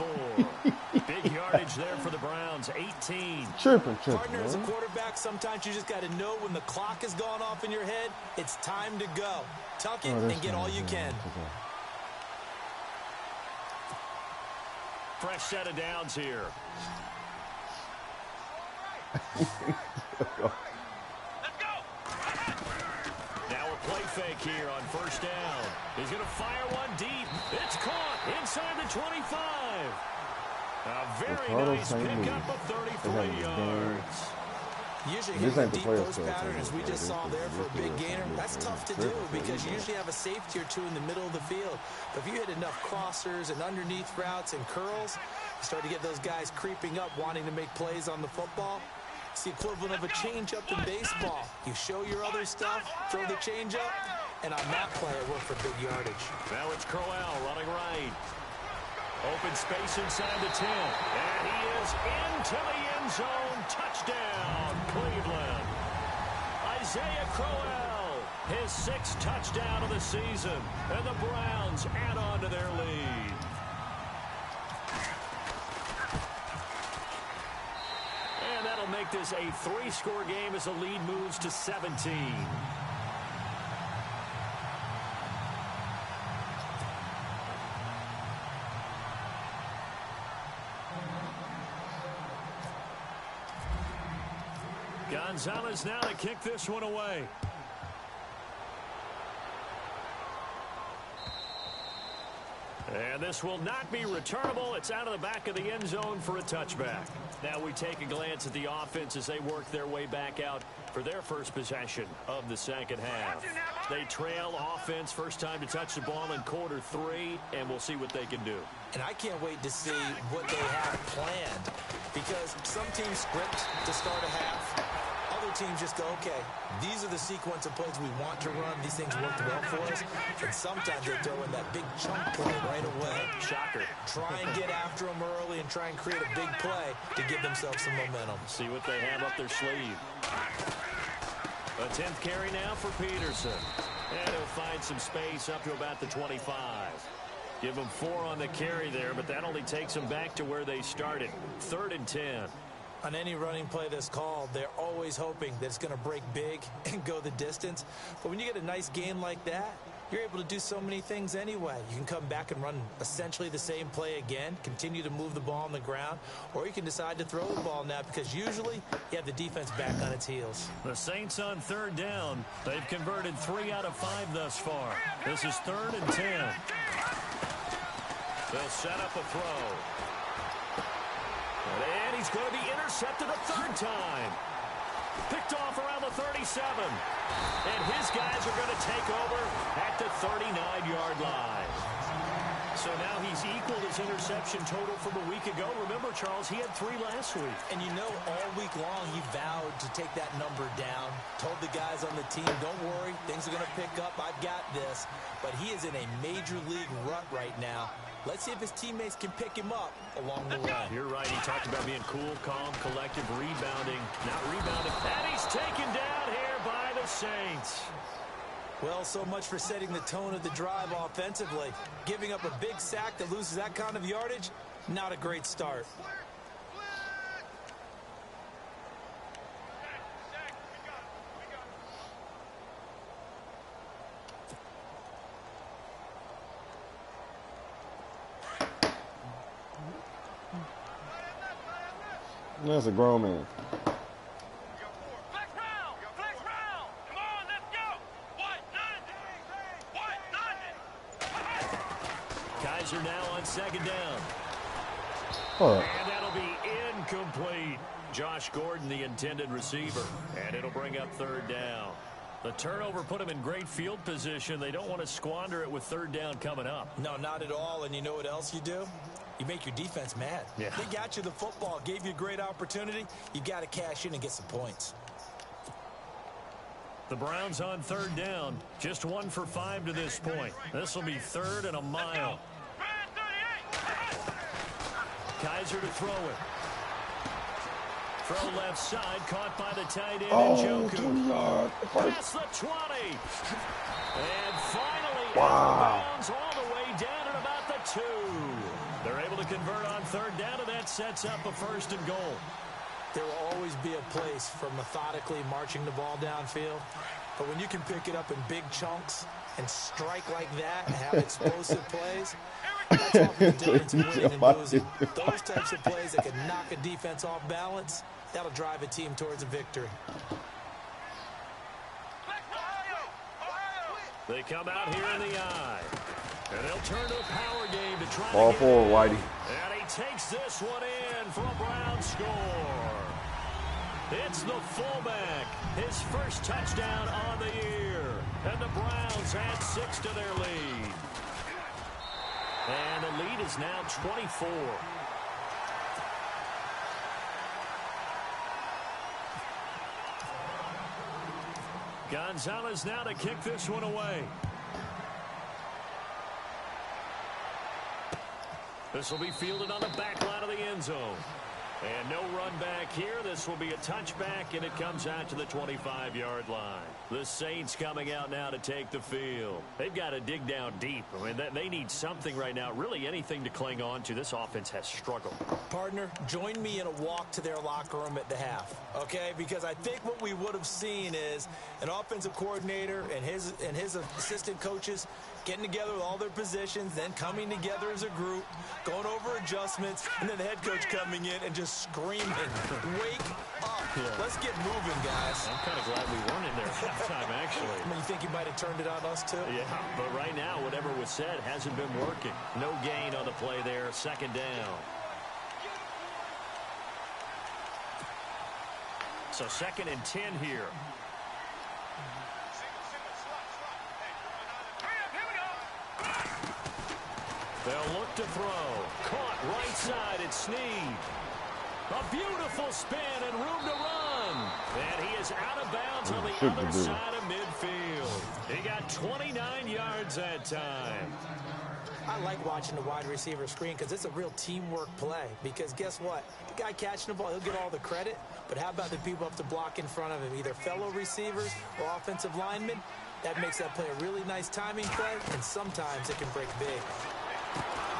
Speaker 2: Big yardage there for the Browns, 18.
Speaker 5: Tripping,
Speaker 3: Partner, as a
Speaker 5: man.
Speaker 3: quarterback, sometimes you just got to know when the clock has gone off in your head, it's time to go. Tuck it and get all you can.
Speaker 2: Fresh set of downs here.
Speaker 4: Let's go.
Speaker 2: Now a play fake here on first down. He's going to fire one deep. It's caught inside the 25. A very nice pickup of 33 yards.
Speaker 3: Usually
Speaker 5: This
Speaker 3: hitting
Speaker 5: ain't
Speaker 3: a
Speaker 5: the
Speaker 3: deep
Speaker 5: playoff
Speaker 3: post
Speaker 5: score,
Speaker 3: pattern, as we just saw there for a big gainer, that's tough to do because you usually have a safety or two in the middle of the field. But if you hit enough crossers and underneath routes and curls, you start to get those guys creeping up, wanting to make plays on the football. It's the equivalent of a changeup in baseball. You show your other stuff, throw the changeup, and on that play, it worked for big yardage.
Speaker 2: Now it's Crowell running right. Open space inside the 10. And he is into the end zone. Touchdown, Cleveland. Isaiah Crowell, his 6th touchdown of the season. And the Browns add on to their lead. And that'll make this a 3-score game as the lead moves to 17. Gonzalez now to kick this one away. And this will not be returnable. It's out of the back of the end zone for a touchback. Now we take a glance at the offense as they work their way back out for their first possession of the second half. They trail offense, first time to touch the ball in quarter 3, and we'll see what they can do.
Speaker 3: And I can't wait to see what they have planned, because some teams script to start a half. Other teams just go, okay, these are the sequence of plays we want to run. These things worked well for us. And sometimes they throw in that big chunk play right away. Shocker. Try and get after them early and try and create a big play to give themselves some momentum.
Speaker 2: See what they have up their sleeve. A 10th carry now for Peterson. And he'll find some space up to about the 25. Give them 4 on the carry there, but that only takes them back to where they started. 3rd and 10.
Speaker 3: On any running play that's called, they're always hoping that it's going to break big and go the distance. But when you get a nice game like that, you're able to do so many things anyway. You can come back and run essentially the same play again, continue to move the ball on the ground, or you can decide to throw the ball now because usually you have the defense back on its heels.
Speaker 2: The Saints on 3rd down. They've converted 3 out of 5 thus far. This is 3rd and 10. They'll set up a throw. And he's going to be intercepted a 3rd time. Picked off around the 37. And his guys are going to take over at the 39-yard line. So now he's equaled his interception total from a week ago. Remember, Charles, he had 3 last week.
Speaker 3: And you know, all week long he vowed to take that number down. Told the guys on the team, don't worry, things are going to pick up. I've got this. But he is in a major league rut right now. Let's see if his teammates can pick him up along the way.
Speaker 2: You're right. He talked about being cool, calm, collective, rebounding. Not rebounding. And he's taken down here by the Saints.
Speaker 3: Well, so much for setting the tone of the drive offensively. Giving up a big sack that loses that kind of yardage, not a great start.
Speaker 5: That's a grown man.
Speaker 4: Flex round! Flex round! Come on, let's go! What?
Speaker 2: Kaiser now on 2nd down.
Speaker 5: Huh.
Speaker 2: And that'll be incomplete. Josh Gordon, the intended receiver. And it'll bring up 3rd down. The turnover put him in great field position. They don't want to squander it with 3rd down coming up.
Speaker 3: No, not at all. And you know what else you do? You make your defense mad.
Speaker 2: Yeah.
Speaker 3: They got you the football, gave you a great opportunity. You got to cash in and get some points.
Speaker 2: The Browns on 3rd down. Just 1 for 5 to this point. This will be 3rd and a mile. Kaiser to throw it. Throw left side, caught by the tight end, Njoku. Past the 20. And finally, out of bounds all the way down at about the 2. They're able to convert on 3rd down, and that sets up a 1st and goal.
Speaker 3: There will always be a place for methodically marching the ball downfield. But when you can pick it up in big chunks and strike like that and have explosive plays, that's often the difference in winning and losing. Those types of plays that can knock a defense off balance, that'll drive a team towards a victory.
Speaker 2: They come out here in the eye. And they'll turn to a power game to try
Speaker 5: Ball
Speaker 2: to
Speaker 5: forward, Whitey.
Speaker 2: And he takes this one in for a Brown score. It's the fullback. His first touchdown on the year. And the Browns add 6 to their lead. And the lead is now 24. Gonzalez now to kick this one away. This will be fielded on the back line of the end zone. And no run back here. This will be a touchback, and it comes out to the 25-yard line. The Saints coming out now to take the field. They've got to dig down deep. I mean, they need something right now, really anything to cling on to. This offense has struggled.
Speaker 3: Partner, join me in a walk to their locker room at the half, okay? Because I think what we would have seen is an offensive coordinator and his assistant coaches getting together with all their positions, then coming together as a group, going over adjustments, and then the head coach coming in and just screaming, wake up. Yeah. Let's get moving, guys.
Speaker 2: I'm kind of glad we weren't in there at halftime, actually.
Speaker 3: I mean, you think he might have turned it on us, too?
Speaker 2: Yeah, but right now, whatever was said hasn't been working. No gain on the play there, second down. So 2nd and 10 here. They'll look to throw. Caught right side, it's Snead. A beautiful spin and room to run. And he is out of bounds on the other side of midfield. He got 29 yards that time.
Speaker 3: I like watching the wide receiver screen because it's a real teamwork play. Because guess what? The guy catching the ball, he'll get all the credit. But how about the people up to block in front of him? Either fellow receivers or offensive linemen. That makes that play a really nice timing play. And sometimes it can break big.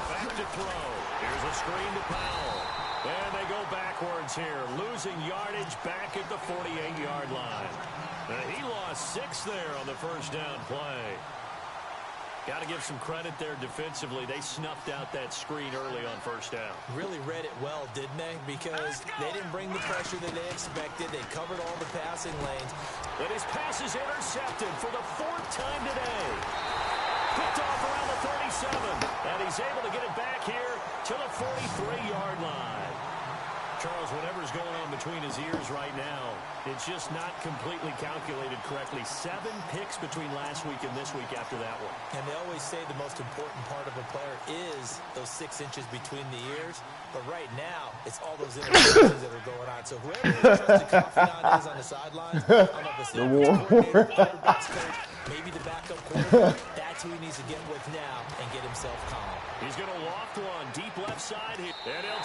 Speaker 2: Back to throw. Here's a screen to Powell. And they go backwards here. Losing yardage back at the 48-yard line. He lost 6 there on the first down play. Got to give some credit there defensively. They snuffed out that screen early on first down.
Speaker 3: Really read it well, didn't they? Because they didn't bring the pressure that they expected. They covered all the passing lanes.
Speaker 2: But his pass is intercepted for the 4th time today. Picked off around the 37. And he's able to get it back here to the 43-yard line. Charles, whatever's going on between his ears right now, it's just not completely calculated correctly. 7 picks between last week and this week after that one.
Speaker 3: And they always say the most important part of a player is those 6 inches between the ears. But right now, it's all those interceptions that are going on. So whoever the trusted confidant is on the sidelines, I don't know if it's the coordinator, quarterback's coach, maybe the backup quarterback, that's who he needs to get with now and get himself calm.
Speaker 2: He's going to loft one deep left side here.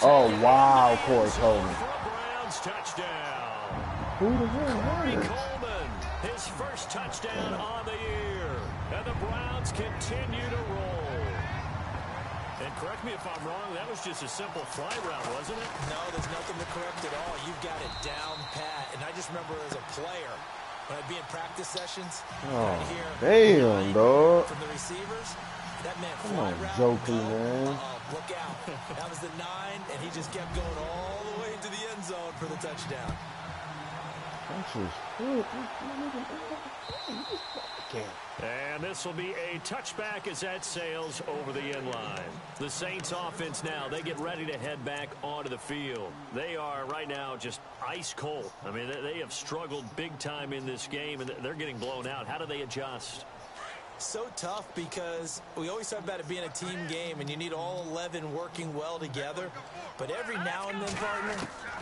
Speaker 5: Oh, wow, Corey Coleman.
Speaker 2: Browns touchdown.
Speaker 5: Who the hell
Speaker 2: Corey
Speaker 5: is
Speaker 2: Coleman, his first touchdown on the year. And the Browns continue to roll. And correct me if I'm wrong, that was just a simple fly route, wasn't it?
Speaker 3: No, there's nothing to correct at all. You've got it down pat. And I just remember as a player, when I'd be in practice sessions, I'd hear
Speaker 5: damn, dog.
Speaker 3: From the receivers, that meant
Speaker 5: Come
Speaker 3: fly
Speaker 5: on,
Speaker 3: route.
Speaker 5: Jokey, man.
Speaker 3: Look out. That was the 9, and he just kept going all the way into the end zone for the touchdown.
Speaker 2: And this will be a touchback as that sails over the end line. The Saints offense now, they get ready to head back onto the field. They are right now just ice cold. I mean, they have struggled big time in this game, and they're getting blown out. How do they adjust?
Speaker 3: So tough because we always talk about it being a team game and you need all 11 working well together. But every now and then, partner,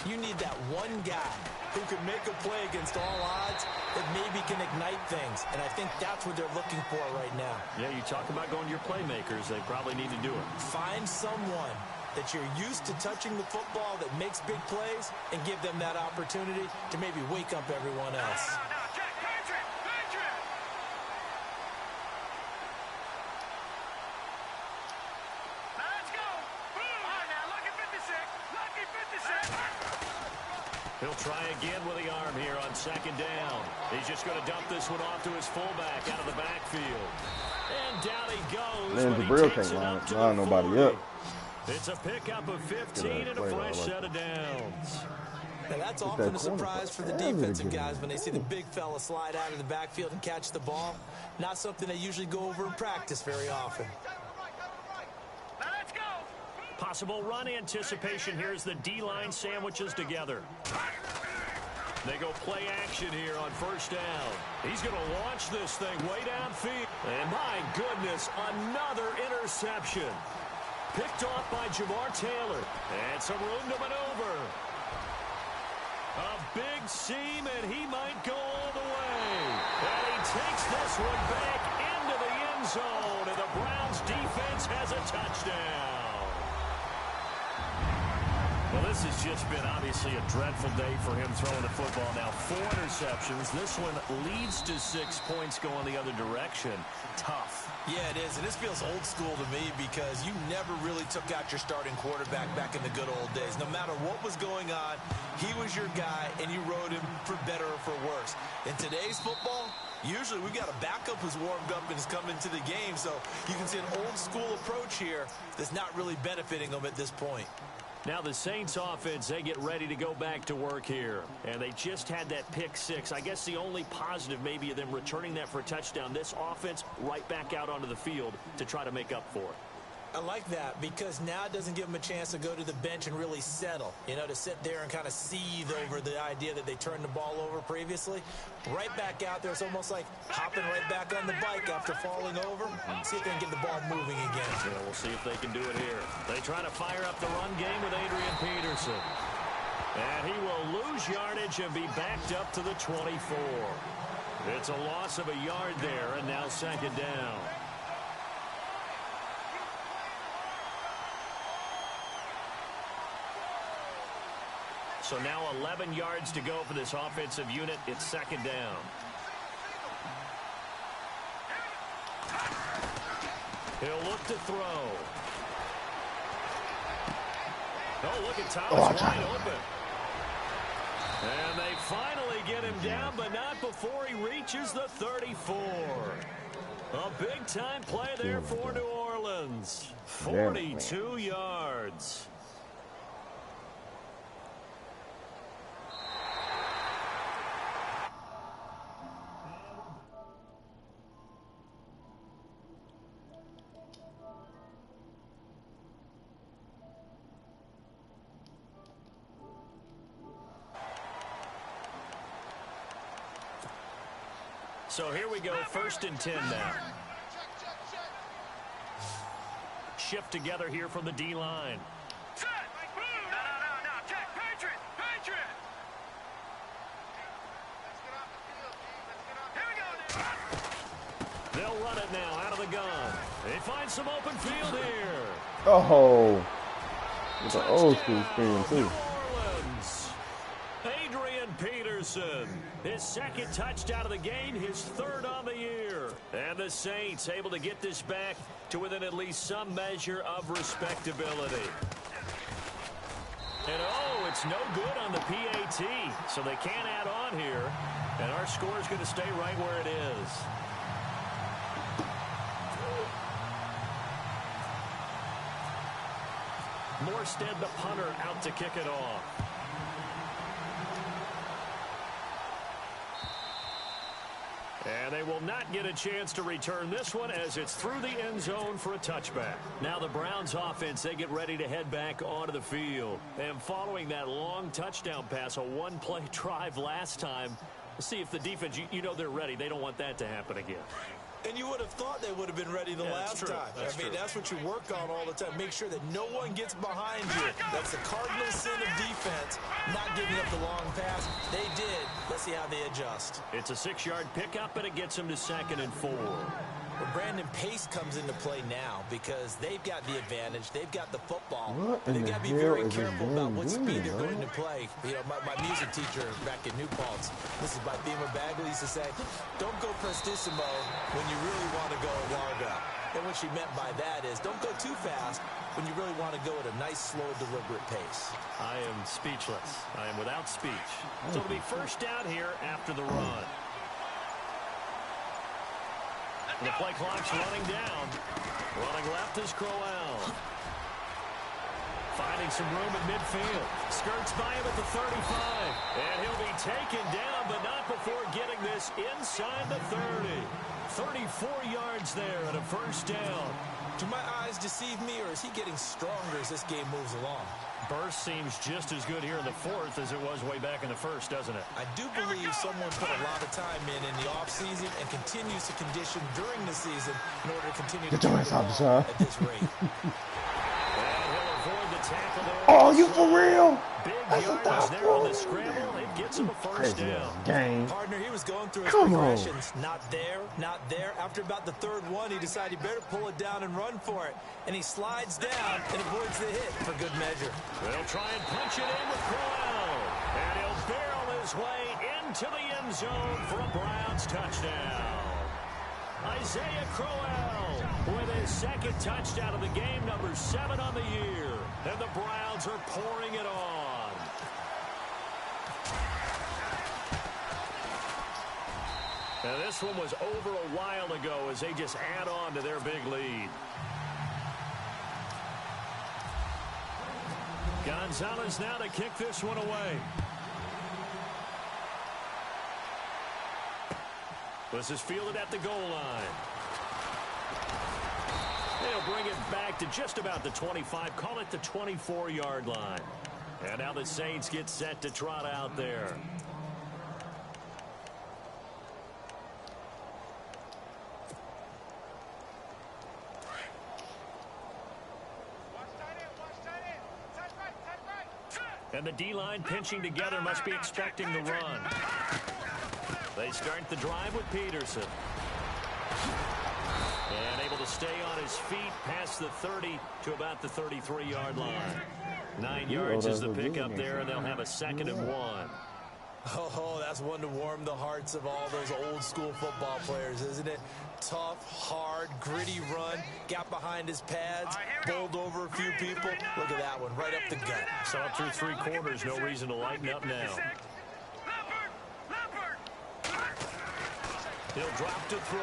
Speaker 3: you need that one guy who can make a play against all odds that maybe can ignite things. And I think that's what they're looking for right now.
Speaker 2: Yeah, you talk about going to your playmakers. They probably need to do it.
Speaker 3: Find someone that you're used to touching the football that makes big plays and give them that opportunity to maybe wake up everyone else.
Speaker 2: He'll try again with the arm here on second down. He's just going to dump this one off to his fullback out of the backfield. And down he goes.
Speaker 5: Man, Jabril can't line nobody up.
Speaker 2: It's a pickup of 15 and a fresh set of downs.
Speaker 3: Now that's often a surprise for the defensive guys when they see the big fella slide out of the backfield and catch the ball. Not something they usually go over in practice very often.
Speaker 2: Possible run anticipation here as the D-line sandwiches together. They go play action here on first down. He's going to launch this thing way downfield. And my goodness, another interception. Picked off by Jamar Taylor. And some room to maneuver. A big seam, and he might go all the way. And he takes this one back into the end zone. And the Browns defense has a touchdown. Well, this has just been obviously a dreadful day for him throwing the football. Now 4 interceptions. This one leads to 6 points going the other direction. Tough.
Speaker 3: Yeah, it is. And this feels old school to me because you never really took out your starting quarterback back in the good old days. No matter what was going on, he was your guy, and you rode him for better or for worse. In today's football, Usually we got a backup who's warmed up and is coming into the game, so you can see an old-school approach here that's not really benefiting them at this point.
Speaker 2: Now the Saints offense, they get ready to go back to work here. And they just had that pick six. I guess the only positive maybe of them returning that for a touchdown. This offense right back out onto the field to try to make up for it.
Speaker 3: I like that because now it doesn't give them a chance to go to the bench and really settle, you know, to sit there and kind of seethe over the idea that they turned the ball over previously. Right back out there, it's almost like hopping right back on the bike after falling over. See if they can get the ball moving again.
Speaker 2: Yeah, we'll see if they can do it here. They try to fire up the run game with Adrian Peterson. And he will lose yardage and be backed up to the 24. It's a loss of a yard there, and now second down. So now 11 yards to go for this offensive unit. It's second down. He'll look to throw. Oh, look at Thomas wide open. And they finally get him down, but not before he reaches the 34. A big-time play there for New Orleans. 42 yards. So here we go, 1st and 10 now. Shift together here from the D-line.
Speaker 4: Set! No. Check. Patriot! Here we go.
Speaker 2: They'll run it now out of the gun. They find some open field here.
Speaker 5: Oh, with the old school spin too.
Speaker 2: Adrian Peterson, his 2nd touchdown of the game, his 3rd on the year. And the Saints able to get this back to within at least some measure of respectability. And it's no good on the PAT, so they can't add on here. And our score is going to stay right where it is. Morstead, the punter, out to kick it off. And they will not get a chance to return this one as it's through the end zone for a touchback. Now the Browns offense, they get ready to head back onto the field. And following that long touchdown pass, a one-play drive last time, see if the defense, you know they're ready. They don't want that to happen again.
Speaker 3: And you would have thought they would have been ready the last time. That's what you work on all the time. Make sure that no one gets behind you. That's the cardinal sin of defense, not giving up the long pass. They did. Let's see how they adjust.
Speaker 2: It's a 6-yard pickup, and it gets them to 2nd and 4.
Speaker 3: But Brandon, pace comes into play now because they've got the advantage. They've got the football.
Speaker 5: What
Speaker 3: and
Speaker 5: in
Speaker 3: they've
Speaker 5: the
Speaker 3: got to be
Speaker 5: hell
Speaker 3: very
Speaker 5: is
Speaker 3: careful
Speaker 5: this
Speaker 3: about
Speaker 5: man
Speaker 3: what speed
Speaker 5: doing,
Speaker 3: they're
Speaker 5: bro?
Speaker 3: going to play. You know, my music teacher back in New Paltz, this is by Beamer Bagley, used to say, don't go prestissimo when you really want to go largo. And what she meant by that is don't go too fast when you really want to go at a nice, slow, deliberate pace.
Speaker 2: I am speechless. I am without speech. So it'll be 1st down here after the run. The play clock's running down. Running left is Crowell. Finding some room at midfield. Skirts by him at the 35. And he'll be taken down, but not before getting this inside the 30. 34 yards there and a 1st down.
Speaker 3: Do my eyes deceive me, or is he getting stronger as this game moves along?
Speaker 2: Burst seems just as good here in the 4th as it was way back in the 1st, doesn't it?
Speaker 3: I do believe someone put a lot of time in the offseason and continues to condition during the season in order to continue to
Speaker 5: your ass up, son.
Speaker 3: at this rate.
Speaker 2: And he'll avoid the tackle there.
Speaker 5: Oh, you for real?
Speaker 2: Big
Speaker 5: That's a
Speaker 2: yards there on the
Speaker 5: foul.
Speaker 2: scramble. It gets him a 1st down.
Speaker 5: Game.
Speaker 3: Partner, he was going through his
Speaker 5: Come on.
Speaker 3: progressions. Not there, not there. After about the 3rd one, he decided he better pull it down and run for it. And he slides down and avoids the hit for good measure.
Speaker 2: They'll try and punch it in with Crowell. And he'll barrel his way into the end zone for a Browns touchdown. Isaiah Crowell with his 2nd touchdown of the game, number 7 on the year. And the Browns are pouring it on. And this one was over a while ago as they just add on to their big lead. Gonzalez now to kick this one away. This is fielded at the goal line. They'll bring it back to just about the 25. Call it the 24-yard line. And now the Saints get set to trot out there. And the D-line pinching together must be expecting the run. They start the drive with Peterson. And able to stay on his feet past the 30 to about the 33-yard line. 9 yards is the pickup there, and they'll have a 2nd and 1.
Speaker 3: Oh, that's one to warm the hearts of all those old-school football players, isn't it? Tough, hard, gritty run, got behind his pads, bowled over a few people. Look at that one, right up the gut.
Speaker 2: Saw it through 3 quarters, no reason to lighten up now. He'll drop to throw.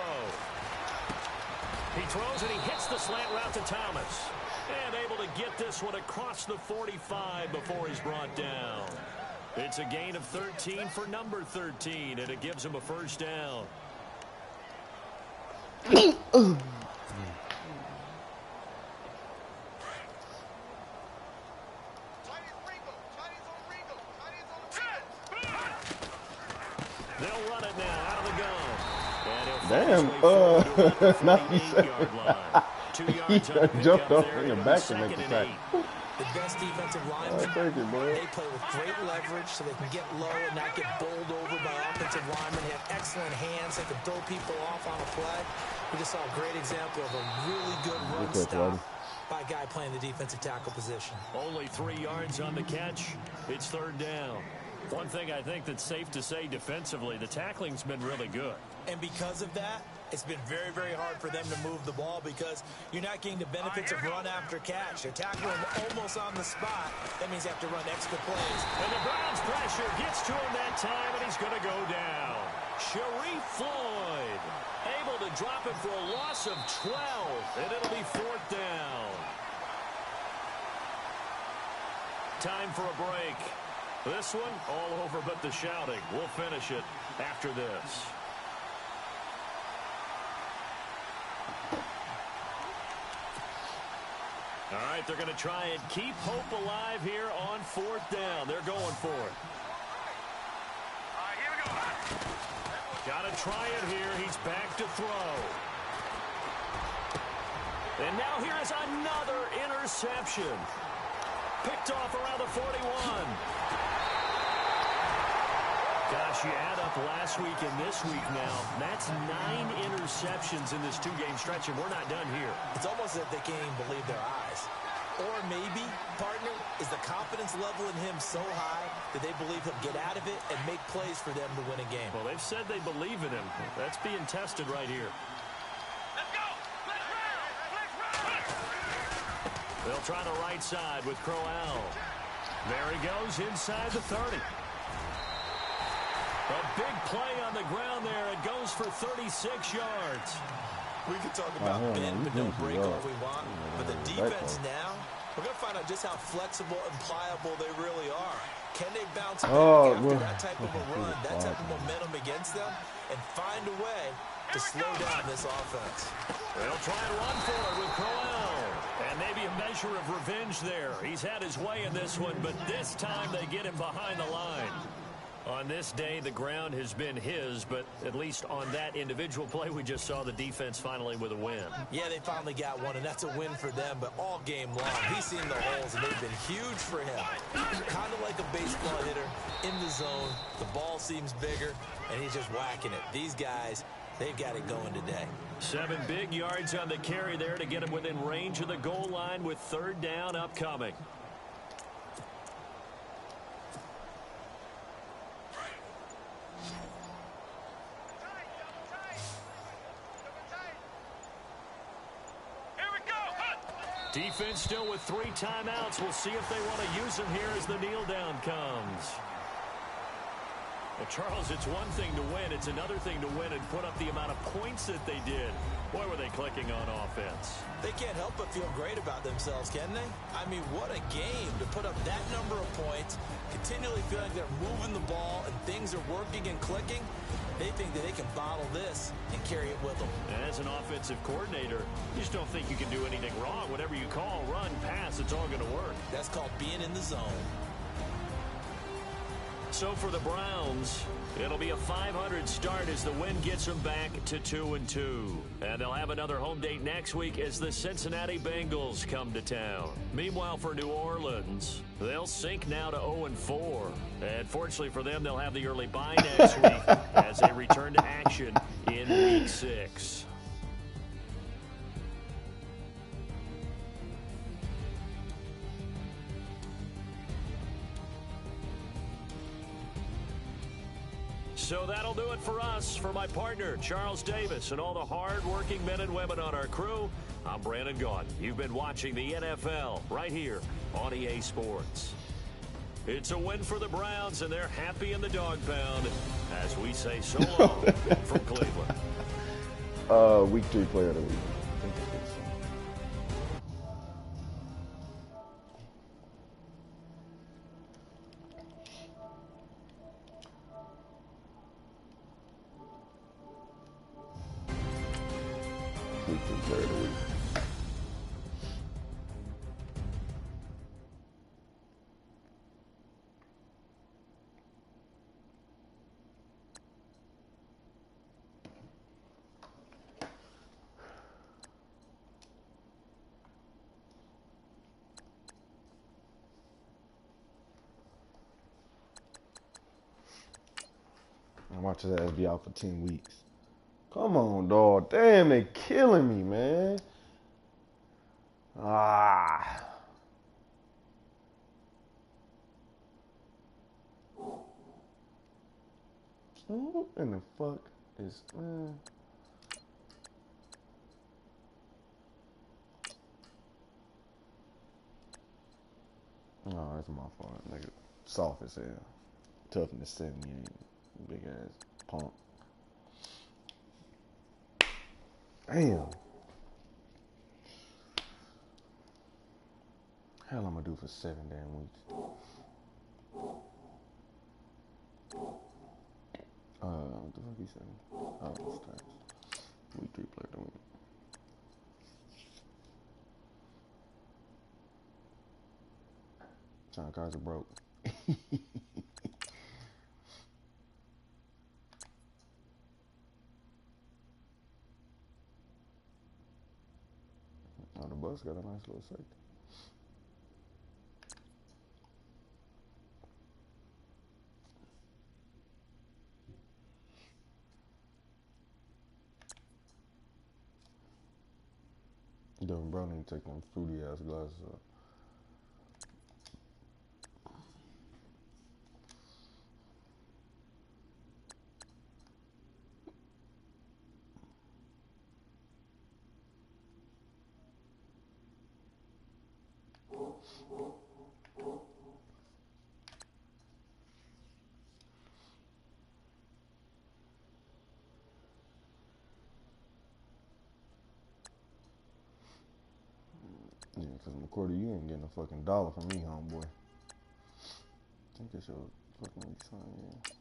Speaker 2: He throws and he hits the slant route to Thomas. And able to get this one across the 45 before he's brought down. It's a gain of 13 for number 13, and it gives him a 1st down. They'll run it now out of the gun.
Speaker 5: Damn, 97. He jumped off in the back to make the tackle.
Speaker 3: The best defensive linemen, they play with great leverage so they can get low and not get bowled over by offensive linemen. They have excellent hands. They can throw people off on a play. We just saw a great example of a really good run stop by a guy playing the defensive tackle position.
Speaker 2: Only 3 yards on the catch. It's 3rd down. One thing I think that's safe to say defensively, the tackling's been really good.
Speaker 3: And because of that, it's been very, very hard for them to move the ball because you're not getting the benefits of run after catch. They're tackling almost on the spot. That means they have to run extra plays.
Speaker 2: And the Browns' pressure gets to him that time, and he's going to go down. Sharif Floyd able to drop him for a loss of 12, and it'll be 4th down. Time for a break. This one, all over but the shouting. We'll finish it after this. All right, they're going to try and keep hope alive here on 4th down. They're going for it.
Speaker 4: Here we go.
Speaker 2: Got to try it here. He's back to throw. And now here is another interception. Picked off around the 41. Gosh, you add up last week and this week now. That's 9 interceptions in this 2-game stretch, and we're not done here.
Speaker 3: It's almost as if they can't even believe their eyes. Or maybe, partner, is the confidence level in him so high that they believe he'll get out of it and make plays for them to win a game.
Speaker 2: Well, they've said they believe in him. That's being tested right here.
Speaker 4: Let's go. Let's run.
Speaker 2: They'll try the right side with Crowell. There he goes inside the 30. A big play on the ground there. It goes for 36 yards.
Speaker 3: We can talk about bend but don't break all we want, but the defense now, we're going to find out just how flexible and pliable they really are. Can they bounce back after that type of a run, that type of momentum against them, and find a way to slow down this offense?
Speaker 2: They'll try and run for it with Crowell. And maybe a measure of revenge there. He's had his way in this one, but this time they get him behind the line. On this day, the ground has been his, but at least on that individual play, we just saw the defense finally with a win.
Speaker 3: Yeah, they finally got one, and that's a win for them, but all game long, he's seen the holes, and they've been huge for him. Kind of like a baseball hitter in the zone. The ball seems bigger, and he's just whacking it. These guys, they've got it going today.
Speaker 2: 7 big yards on the carry there to get him within range of the goal line with 3rd down upcoming. Defense still with 3 timeouts. We'll see if they want to use them here as the kneel down comes. Well, Charles, it's one thing to win. It's another thing to win and put up the amount of points that they did. Boy, were they clicking on offense.
Speaker 3: They can't help but feel great about themselves, can they? I mean, what a game to put up that number of points, continually feeling like they're moving the ball and things are working and clicking. They think that they can bottle this and carry it with them.
Speaker 2: And as an offensive coordinator, you just don't think you can do anything wrong. Whatever you call, run, pass, it's all going to work.
Speaker 3: That's called being in the zone.
Speaker 2: So for the Browns, it'll be a 500 start as the win gets them back to 2-2. And they'll have another home date next week as the Cincinnati Bengals come to town. Meanwhile, for New Orleans, they'll sink now to 0-4. And fortunately for them, they'll have the early bye next week as they return to action in Week 6. So that'll do it for us. For my partner, Charles Davis, and all the hard-working men and women on our crew, I'm Brandon Gaudin. You've been watching the NFL right here on EA Sports. It's a win for the Browns, and they're happy in the dog pound as we say so long from Cleveland.
Speaker 5: Week 3 player of the week. I think it is. Week 3 player of the week. And watch his ass be out for 10 weeks. Come on, dog. Damn, they killing me, man. Ah. Who in the fuck is, man? Oh, that's my fault. Nigga, soft as hell. Toughness 78. Big ass pump. Damn. Hell, I'm gonna do for 7 damn weeks. What the fuck he said? Oh, it's times. Week 3 player of the week. John cards are broke. Oh, the bus got a nice little safety. Devin Brown need to take them fruity ass glasses off. Yeah, because McCourty, you ain't getting a fucking dollar from me, homeboy. I think it's your fucking week sign, yeah.